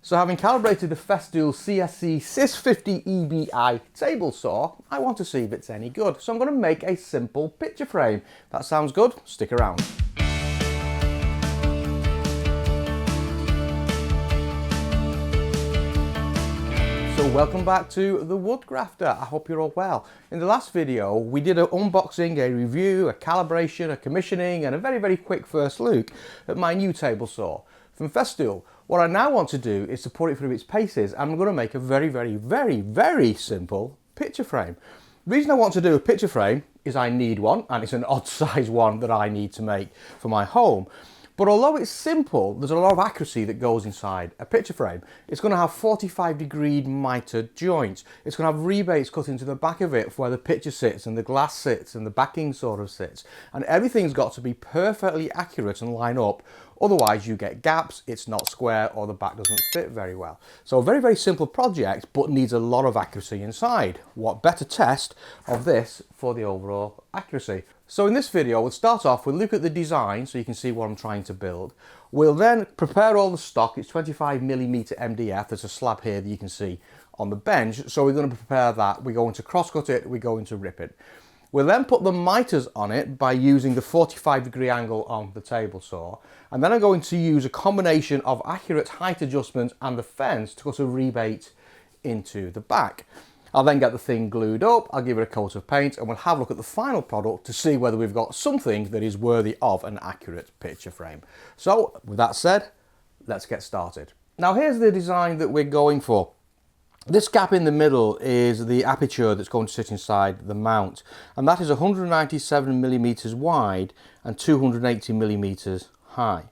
So having calibrated the Festool CSC Sys 50 EBI table saw, I want to see if it's any good. So I'm going to make a simple picture frame. That sounds good? Stick around. So welcome back to The Woodgrafter. I hope you're all well. In the last video, we did an unboxing, a review, a calibration, a commissioning, and a very quick first look at my new table saw from Festool. What I now want to do is to put it through its paces. I'm going to make a very simple picture frame. The reason I want to do a picture frame is I need one, and it's an odd size one that I need to make for my home. But although it's simple, there's a lot of accuracy that goes inside a picture frame. It's going to have 45-degree mitered joints. It's going to have rebates cut into the back of it for where the picture sits and the glass sits and the backing sort of sits. And everything's got to be perfectly accurate and line up. Otherwise you get gaps, it's not square, or the back doesn't fit very well. So a very simple project, but needs a lot of accuracy inside. What better test of this for the overall accuracy? So in this video, we'll start off, we'll look at the design so you can see what I'm trying to build. We'll then prepare all the stock. It's 25mm MDF. There's a slab here that you can see on the bench. So we're going to prepare that. We're going to cross-cut it. We're going to rip it. We'll then put the miters on it by using the 45-degree angle on the table saw. And then I'm going to use a combination of accurate height adjustment and the fence to cut a rebate into the back. I'll then get the thing glued up, I'll give it a coat of paint, and we'll have a look at the final product to see whether we've got something that is worthy of an accurate picture frame. So, with that said, let's get started. Now here's the design that we're going for. This gap in the middle is the aperture that's going to sit inside the mount, and that is 197mm wide and 280mm high.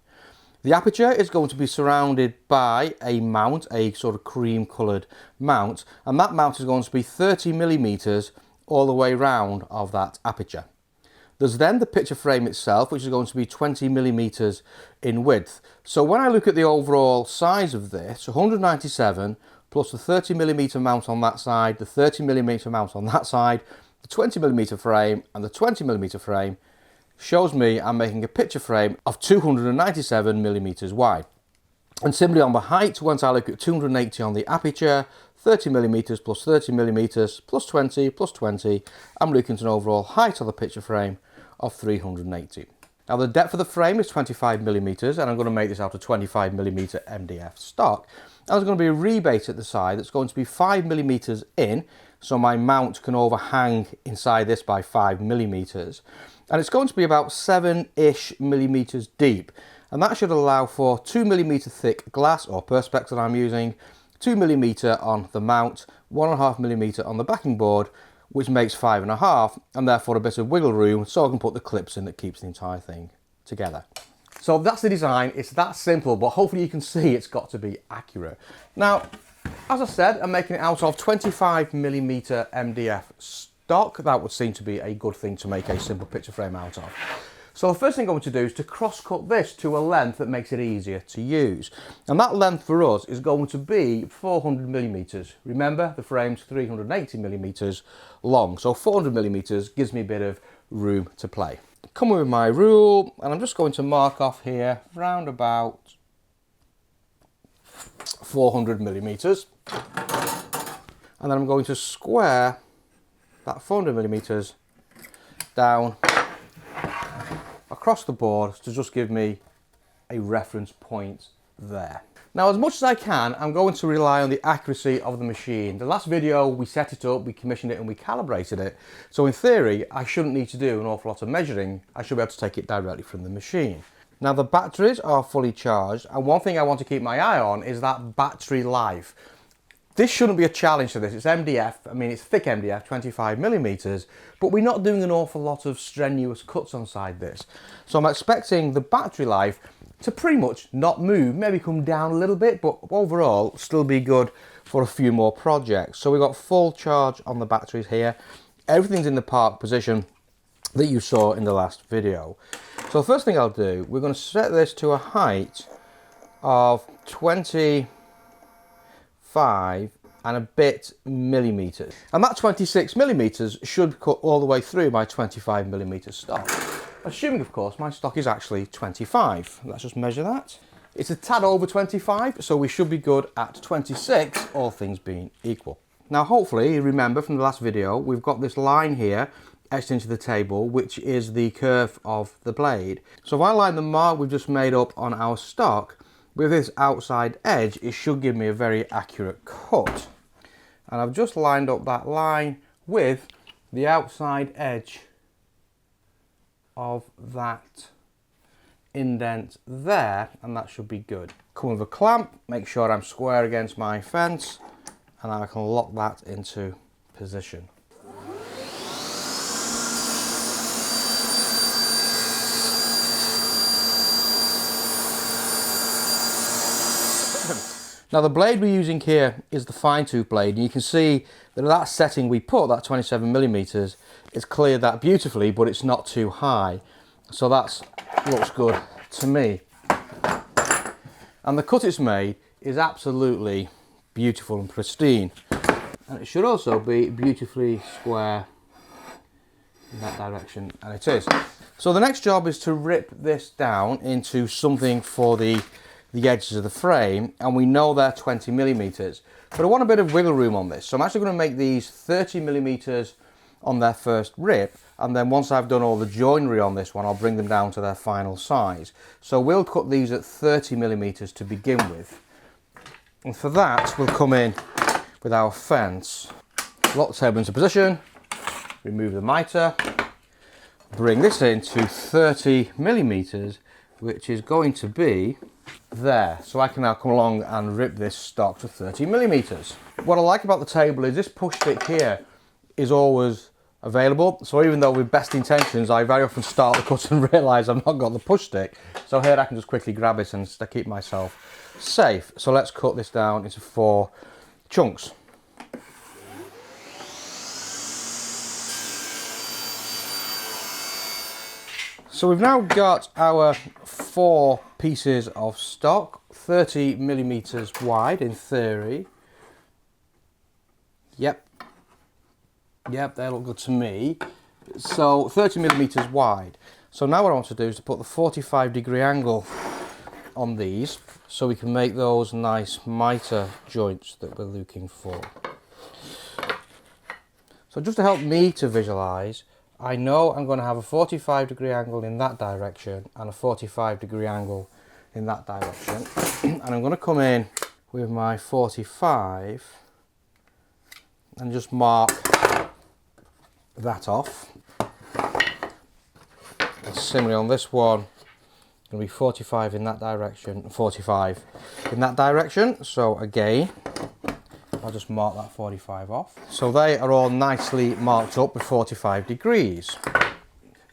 The aperture is going to be surrounded by a mount, a sort of cream coloured mount, and that mount is going to be 30mm all the way round of that aperture. There's then the picture frame itself, which is going to be 20mm in width. So when I look at the overall size of this, 197 plus the 30mm mount on that side, the 30mm mount on that side, the 20mm frame and the 20mm frame, shows me I'm making a picture frame of 297mm wide. And similarly on the height, once I look at 280 on the aperture, 30mm plus 30mm plus 20 plus 20, I'm looking at an overall height of the picture frame of 380. Now the depth of the frame is 25mm, and I'm going to make this out of 25mm MDF stock. Now there's going to be a rebate at the side that's going to be 5mm in, so my mount can overhang inside this by 5mm. And it's going to be about 7-ish millimeters deep, and that should allow for 2mm thick glass or perspex that I'm using, 2mm on the mount, 1.5mm on the backing board, which makes 5.5, and therefore a bit of wiggle room so I can put the clips in that keeps the entire thing together. So that's the design. It's that simple, but hopefully you can see it's got to be accurate. Now, as I said, I'm making it out of 25mm MDF stock. That would seem to be a good thing to make a simple picture frame out of. So the first thing I'm going to do is to cross cut this to a length that makes it easier to use. And that length for us is going to be 400mm. Remember, the frame's 380mm long, so 400mm gives me a bit of room to play. Come with my rule, and I'm just going to mark off here round about 400mm. And then I'm going to square that 400mm down across the board to just give me a reference point there. Now, as much as I can, I'm going to rely on the accuracy of the machine. The last video, we set it up, we commissioned it and we calibrated it. So in theory, I shouldn't need to do an awful lot of measuring. I should be able to take it directly from the machine. Now, the batteries are fully charged, and one thing I want to keep my eye on is that battery life. This shouldn't be a challenge to this. It's MDF, I mean it's thick MDF, 25mm, but we're not doing an awful lot of strenuous cuts inside this. So I'm expecting the battery life to pretty much not move, maybe come down a little bit, but overall still be good for a few more projects. So we've got full charge on the batteries here. Everything's in the park position that you saw in the last video. So the first thing I'll do, we're going to set this to a height of 25 and a bit millimeters, and that 26 millimeters should cut all the way through my 25mm stock, assuming of course my stock is actually 25. Let's just measure that. It's a tad over 25, so we should be good at 26, all things being equal. Now hopefully you remember from the last video, we've got this line here etched into the table, which is the curve of the blade. So if I line the mark we've just made up on our stock with this outside edge, it should give me a very accurate cut. And I've just lined up that line with the outside edge of that indent there, and that should be good. Come with a clamp, make sure I'm square against my fence, and I can lock that into position. Now the blade we're using here is the fine tooth blade, and you can see that at that setting we put, that 27mm, it's cleared that beautifully, but it's not too high. So that looks good to me. And the cut it's made is absolutely beautiful and pristine. And it should also be beautifully square in that direction, and it is. So the next job is to rip this down into something for the edges of the frame, and we know they're 20mm, but I want a bit of wiggle room on this, so I'm actually going to make these 30mm on their first rip, and then once I've done all the joinery on this one, I'll bring them down to their final size. So we'll cut these at 30mm to begin with, and for that we'll come in with our fence, lock the table into position, remove the mitre, bring this into 30mm, which is going to be there. So I can now come along and rip this stock to 30mm. What I like about the table is this push stick here is always available. So even though with best intentions, I very often start the cut and realise I've not got the push stick. So here I can just quickly grab it and keep myself safe. So let's cut this down into 4 chunks. So we've now got our 4 pieces of stock, 30mm wide in theory. Yep, they look good to me. So 30mm wide. So now what I want to do is to put the 45-degree angle on these so we can make those nice mitre joints that we're looking for. So just to help me to visualise, I know I'm going to have a 45-degree angle in that direction and a 45-degree angle in that direction. And I'm going to come in with my 45 and just mark that off. And similarly on this one, it's going to be 45 in that direction and 45 in that direction. So again, I'll just mark that 45 off. So they are all nicely marked up with 45 degrees.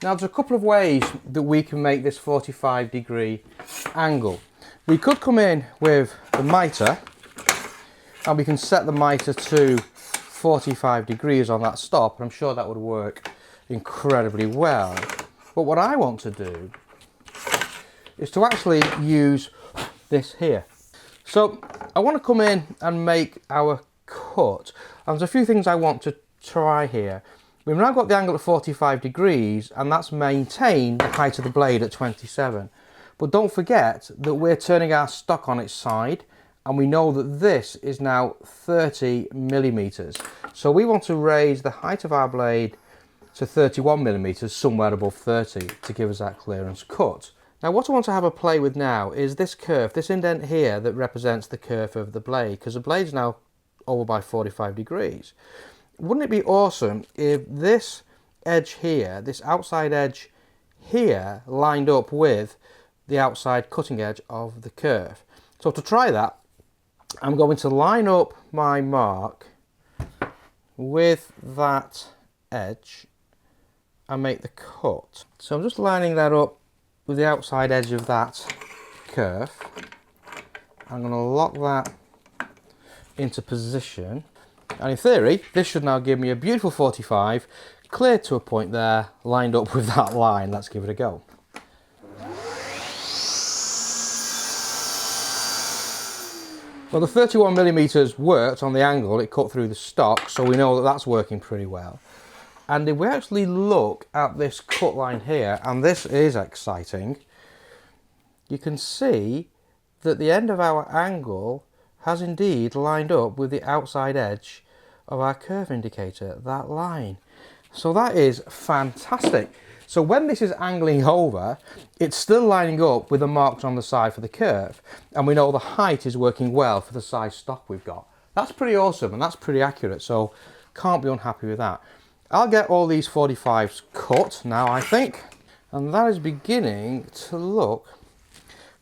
Now there's a couple of ways that we can make this 45-degree angle. We could come in with the mitre and we can set the mitre to 45 degrees on that stop, and I'm sure that would work incredibly well. But what I want to do is to actually use this here. So I want to come in and make our cut. And there's a few things I want to try here. We've now got the angle at 45 degrees, and that's maintained the height of the blade at 27. But don't forget that we're turning our stock on its side, and we know that this is now 30mm. So we want to raise the height of our blade to 31mm, somewhere above 30, to give us that clearance cut. Now what I want to have a play with now is this curve, this indent here that represents the curve of the blade, because the blade's now over by 45 degrees. Wouldn't it be awesome if this edge here, this outside edge here, lined up with the outside cutting edge of the curve? So to try that, I'm going to line up my mark with that edge and make the cut. So I'm just lining that up with the outside edge of that curve. I'm going to lock that into position, and in theory this should now give me a beautiful 45 cleared to a point there, lined up with that line. Let's give it a go. Well, the 31mm worked on the angle, it cut through the stock, so we know that that's working pretty well. And if we actually look at this cut line here, and this is exciting, you can see that the end of our angle has indeed lined up with the outside edge of our curve indicator, that line. So that is fantastic. So when this is angling over, it's still lining up with the marks on the side for the curve, and we know the height is working well for the size stock we've got. That's pretty awesome, and that's pretty accurate, so can't be unhappy with that. I'll get all these 45s cut now, I think, and that is beginning to look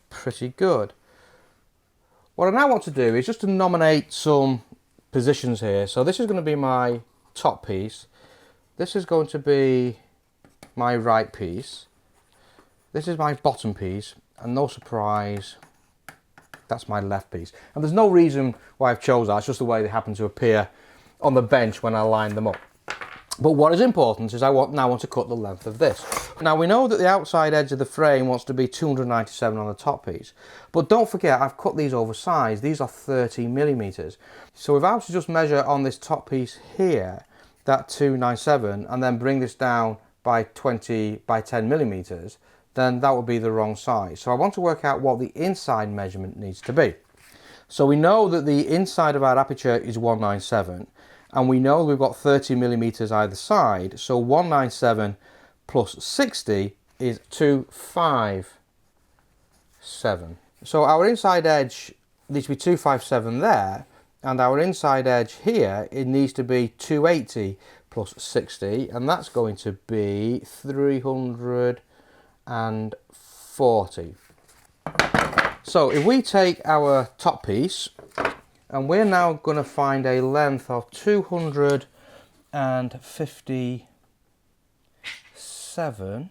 pretty good. What I now want to do is just to nominate some positions here. So this is going to be my top piece, this is going to be my right piece, this is my bottom piece, and no surprise, that's my left piece. And there's no reason why I've chose that, it's just the way they happen to appear on the bench when I line them up. But what is important is I now want to cut the length of this. Now we know that the outside edge of the frame wants to be 297 on the top piece, but don't forget I've cut these oversized, these are 30 millimeters. So if I was to just measure on this top piece here, that 297, and then bring this down by 20 by 10 millimeters, then that would be the wrong size. So I want to work out what the inside measurement needs to be. So we know that the inside of our aperture is 197, and we know we've got 30 millimeters either side, so 197 plus 60 is 257. So our inside edge needs to be 257 there, and our inside edge here, it needs to be 280 plus 60, and that's going to be 340. So if we take our top piece, and we're now going to find a length of 257.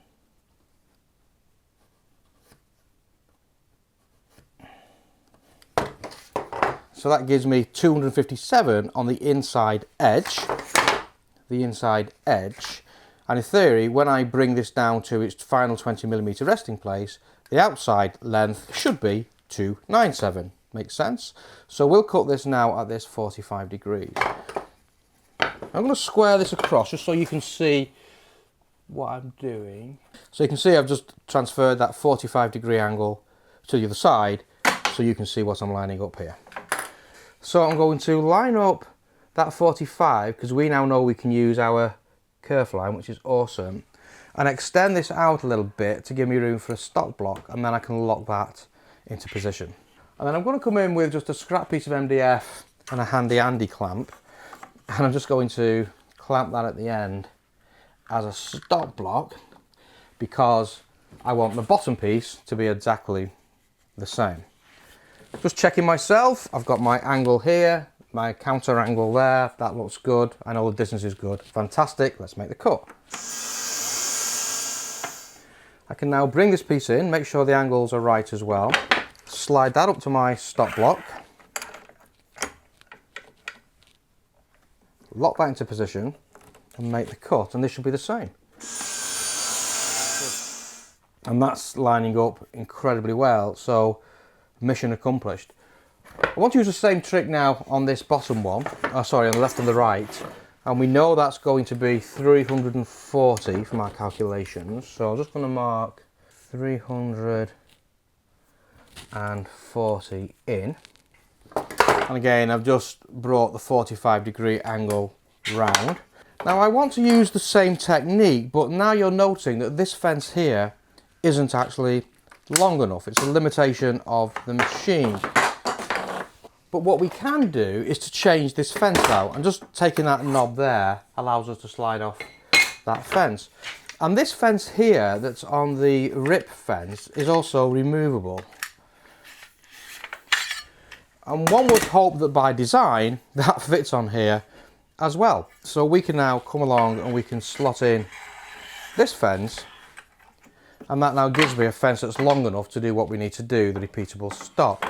So that gives me 257 on the inside edge. And in theory, when I bring this down to its final 20 millimeter resting place, the outside length should be 297. Makes sense? So we'll cut this now at this 45 degrees. I'm going to square this across just so you can see what I'm doing. So you can see I've just transferred that 45 degree angle to the other side so you can see what I'm lining up here. So I'm going to line up that 45, because we now know we can use our curve line, which is awesome, and extend this out a little bit to give me room for a stop block, and then I can lock that into position. And then I'm going to come in with just a scrap piece of MDF and a handy Andy clamp, and I'm just going to clamp that at the end as a stop block, because I want the bottom piece to be exactly the same. Just checking myself, I've got my angle here, my counter angle there, that looks good, I know the distance is good, fantastic, let's make the cut. I can now bring this piece in, make sure the angles are right as well, slide that up to my stop block, lock that into position and make the cut, and this should be the same. And that's lining up incredibly well, so mission accomplished. I want to use the same trick now on this bottom one, on the left and the right, and we know that's going to be 340 from our calculations, so I'm just going to mark 340 in, and again I've just brought the 45 degree angle round. Now I want to use the same technique, but now you're noting that this fence here isn't actually long enough. It's a limitation of the machine. But what we can do is to change this fence out, and just taking that knob there allows us to slide off that fence. And this fence here that's on the rip fence is also removable. And one would hope that by design that fits on here as well. So we can now come along and we can slot in this fence, and that now gives me a fence that's long enough to do what we need to do, the repeatable stop.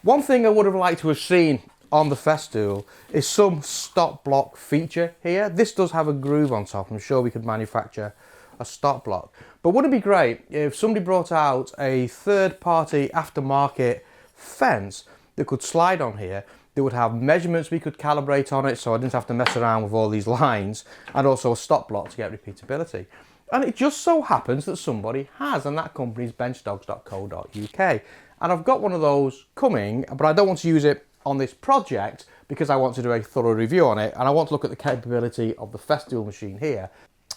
One thing I would have liked to have seen on the Festool is some stop block feature here. This does have a groove on top. I'm sure we could manufacture a stop block. But wouldn't it be great if somebody brought out a third-party aftermarket fence that could slide on here, that would have measurements we could calibrate on it so I didn't have to mess around with all these lines, and also a stop block to get repeatability. And it just so happens that somebody has, and that company is benchdogs.co.uk. And I've got one of those coming, but I don't want to use it on this project because I want to do a thorough review on it, and I want to look at the capability of the Festool machine here,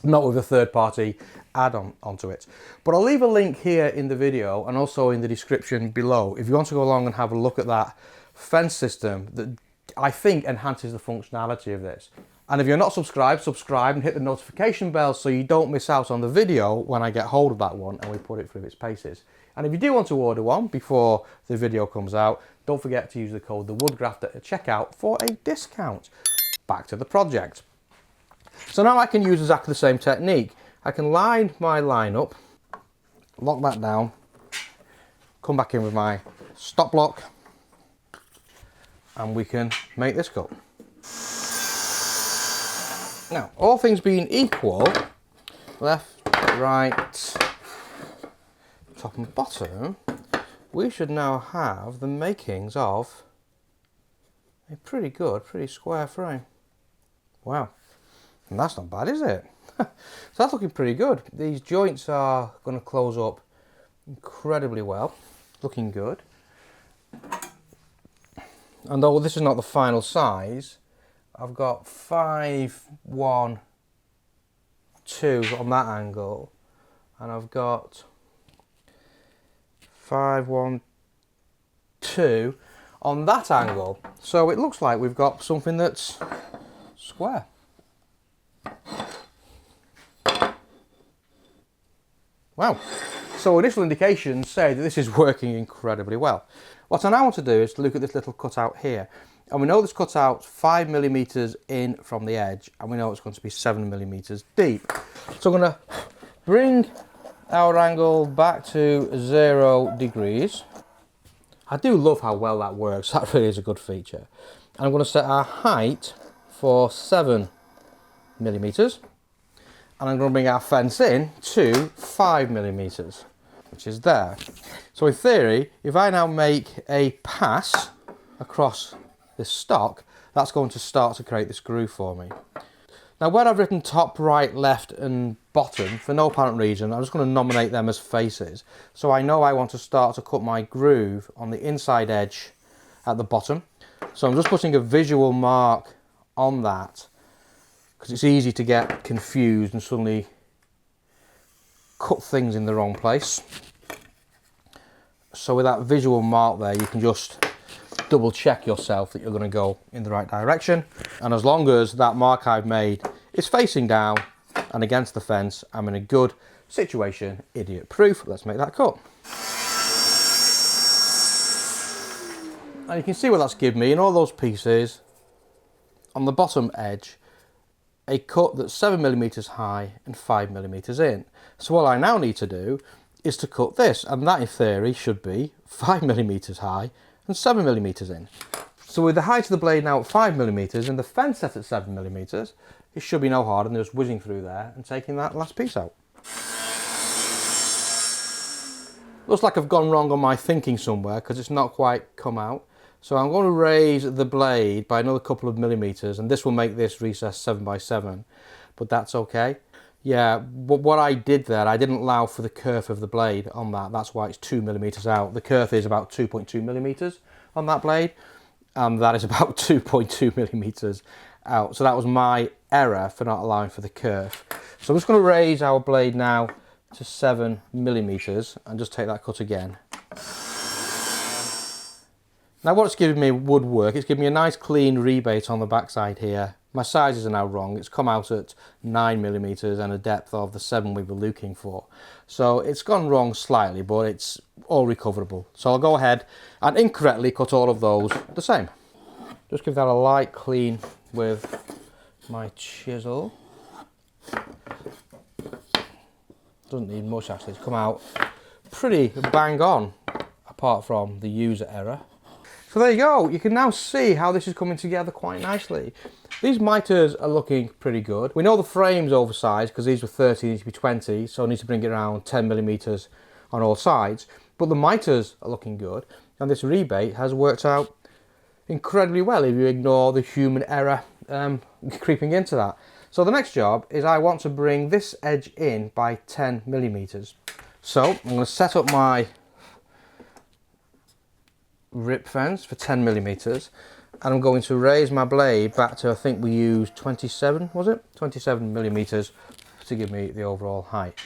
not with a third-party add-on onto it. But I'll leave a link here in the video and also in the description below if you want to go along and have a look at that fence system that I think enhances the functionality of this. And if you're not subscribed, subscribe and hit the notification bell so you don't miss out on the video when I get hold of that one and we put it through its paces. And if you do want to order one before the video comes out, don't forget to use the code TheWoodgrafter at checkout for a discount. Back to the project. So now I can use exactly the same technique. I can line my line up, lock that down, come back in with my stop block, and we can make this cut. Now, all things being equal, left, right, top and bottom, we should now have the makings of a pretty good, pretty square frame. Wow, and that's not bad, is it? So that's looking pretty good. These joints are going to close up incredibly well, looking good. And though this is not the final size, I've got 5, 1, 2 on that angle, and I've got 5, 1, 2 on that angle. So it looks like we've got something that's square. Wow. So initial indications say that this is working incredibly well. What I now want to do is to look at this little cutout here. And we know this cutout 5mm in from the edge, and we know it's going to be 7mm deep. So I'm going to bring our angle back to 0 degrees. I do love how well that works. That really is a good feature. And I'm going to set our height for 7mm. And I'm going to bring our fence in to 5mm, which is there. So in theory, if I now make a pass across this stock, that's going to start to create this groove for me. Now where I've written top, right, left and bottom, for no apparent reason, I'm just going to nominate them as faces. So I know I want to start to cut my groove on the inside edge at the bottom. So I'm just putting a visual mark on that, because it's easy to get confused and suddenly cut things in the wrong place. So with that visual mark there, you can just double check yourself that you're going to go in the right direction. And as long as that mark I've made is facing down and against the fence, I'm in a good situation, idiot proof. Let's make that cut. And you can see what that's given me in all those pieces on the bottom edge, a cut that's 7mm high and 5mm in. So what I now need to do is to cut this, and that in theory should be 5mm high and 7mm in. So with the height of the blade now at 5mm and the fence set at 7mm, it should be no harder than just whizzing through there and taking that last piece out. Looks like I've gone wrong on my thinking somewhere because it's not quite come out. So I'm going to raise the blade by another couple of millimeters, and this will make this recess 7x7, but that's okay. Yeah, what I did there, I didn't allow for the kerf of the blade on that. That's why it's 2mm out. The kerf is about 2.2mm on that blade, and that is about 2.2mm out. So that was my error for not allowing for the kerf. So I'm just going to raise our blade now to 7mm and just take that cut again. Now what it's giving me would work. It's giving me a nice clean rebate on the backside here. My sizes are now wrong. It's come out at 9mm and a depth of the 7 we were looking for. So it's gone wrong slightly, but it's all recoverable. So I'll go ahead and incorrectly cut all of those the same. Just give that a light clean with my chisel. Doesn't need much actually. It's come out pretty bang on, apart from the user error. So there you go, you can now see how this is coming together quite nicely. These miters are looking pretty good. We know the frame's oversized because these were 30, these to be 20, so I need to bring it around 10mm on all sides. But the miters are looking good, and this rebate has worked out incredibly well if you ignore the human error creeping into that. So the next job is I want to bring this edge in by 10mm. So I'm going to set up my rip fence for 10 millimeters, and I'm going to raise my blade back to, I think we used 27, was it? 27 millimeters to give me the overall height.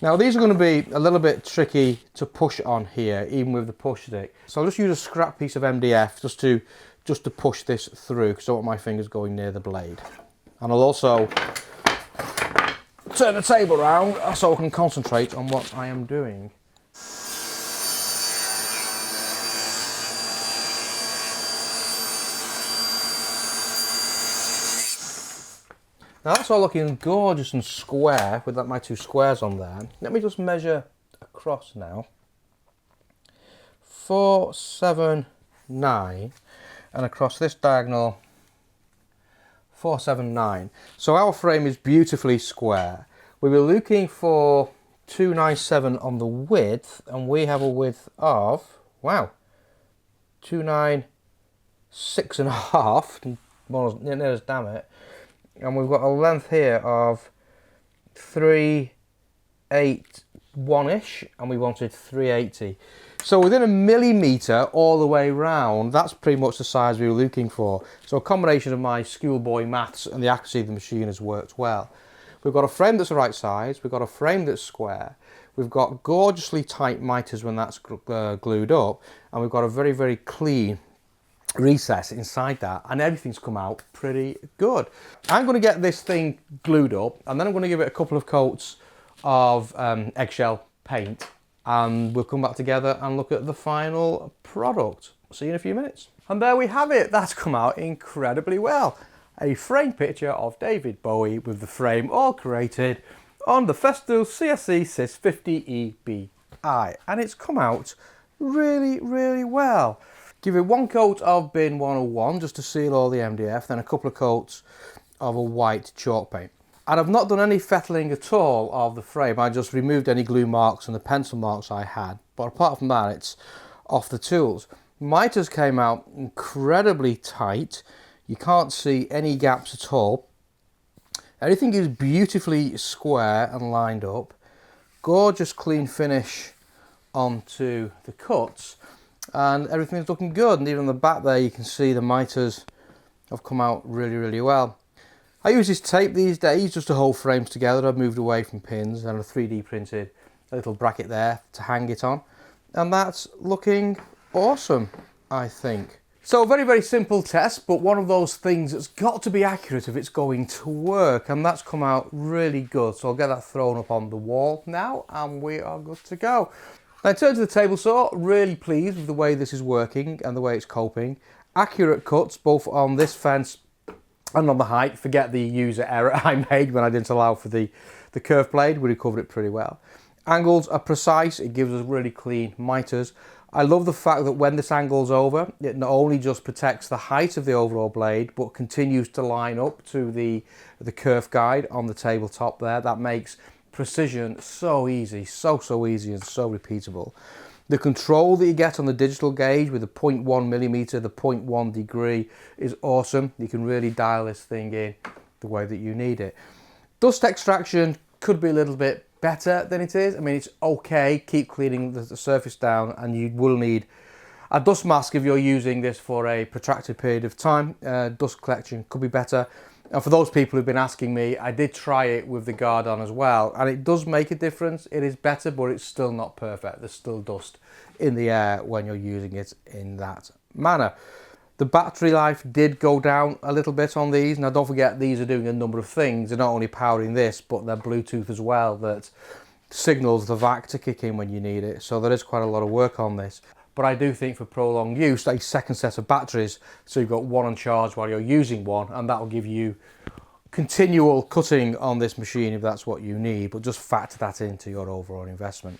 Now these are going to be a little bit tricky to push on here, even with the push stick. So I'll just use a scrap piece of MDF just to push this through, because I don't want my fingers going near the blade. And I'll also turn the table around so I can concentrate on what I am doing. Now that's all looking gorgeous and square with my two squares on there. Let me just measure across now. 479, and across this diagonal 479. So our frame is beautifully square. We were looking for 297 on the width, and we have a width of, wow, 296.5, more near as damn it. And we've got a length here of 381-ish, and we wanted 380. So within a millimetre all the way round, that's pretty much the size we were looking for. So a combination of my schoolboy maths and the accuracy of the machine has worked well. We've got a frame that's the right size, we've got a frame that's square, we've got gorgeously tight miters when that's glued up, and we've got a very, very clean recess inside that, and everything's come out pretty good. I'm going to get this thing glued up, and then I'm going to give it a couple of coats of eggshell paint, and we'll come back together and look at the final product. See you in a few minutes. And there we have it. That's come out incredibly well. A framed picture of David Bowie with the frame all created on the Festool CSC Sys 50 EBI, and it's come out really, really well. Give it one coat of bin 101 just to seal all the MDF, then a couple of coats of a white chalk paint. And I've not done any fettling at all of the frame. I just removed any glue marks and the pencil marks I had. But apart from that, it's off the tools. Miters came out incredibly tight. You can't see any gaps at all. Everything is beautifully square and lined up. Gorgeous clean finish onto the cuts. And everything's looking good, and even on the back there you can see the miters have come out really, really well. I use this tape these days just to hold frames together. I've moved away from pins, and I've 3D printed a little bracket there to hang it on, and that's looking awesome, I think. So very, very simple test, but one of those things that's got to be accurate if it's going to work, and that's come out really good. So I'll get that thrown up on the wall now, and we are good to go. Now in terms of the table saw, really pleased with the way this is working and the way it's coping. Accurate cuts both on this fence and on the height. Forget the user error I made when I didn't allow for the curved blade. We recovered it pretty well. Angles are precise. It gives us really clean miters. I love the fact that when this angle's over, it not only just protects the height of the overall blade, but continues to line up to the kerf guide on the tabletop there. That makes precision so easy, so easy and so repeatable. The control that you get on the digital gauge with the 0.1 millimeter, the 0.1 degree is awesome. You can really dial this thing in the way that you need it. Dust extraction could be a little bit better than it is. I mean, it's okay, keep cleaning the surface down, and you will need a dust mask if you're using this for a protracted period of time. Dust collection could be better. And for those people who've been asking me, I did try it with the guard on as well, and it does make a difference. It is better, but it's still not perfect. There's still dust in the air when you're using it in that manner. The battery life did go down a little bit on these. Now don't forget, these are doing a number of things. They're not only powering this, but they're Bluetooth as well, that signals the vac to kick in when you need it. So there is quite a lot of work on this. But I do think for prolonged use, a second set of batteries, so you've got one on charge while you're using one, and that will give you continual cutting on this machine if that's what you need, but just factor that into your overall investment.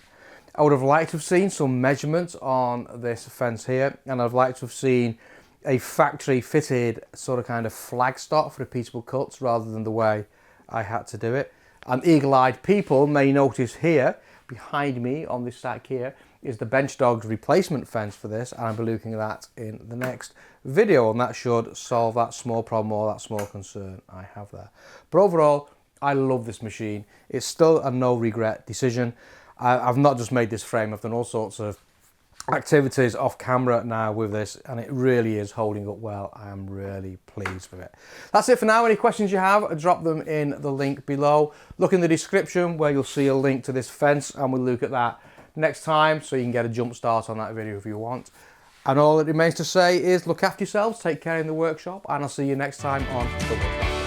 I would have liked to have seen some measurements on this fence here, and I'd like to have seen a factory fitted sort of kind of flag stop for repeatable cuts rather than the way I had to do it. And eagle-eyed people may notice here, behind me on this stack here, is the Bench Dogs replacement fence for this, and I'll be looking at that in the next video, and that should solve that small problem or that small concern I have there. But overall, I love this machine. It's still a no regret decision. I've not just made this frame, I've done all sorts of activities off camera now with this, and it really is holding up well. I am really pleased with it. That's it for now. Any questions you have, drop them in the link below. Look in the description where you'll see a link to this fence, and we'll look at that next time so you can get a jump start on that video if you want. And all that remains to say is look after yourselves, take care in the workshop, and I'll see you next time on The Woodcraft.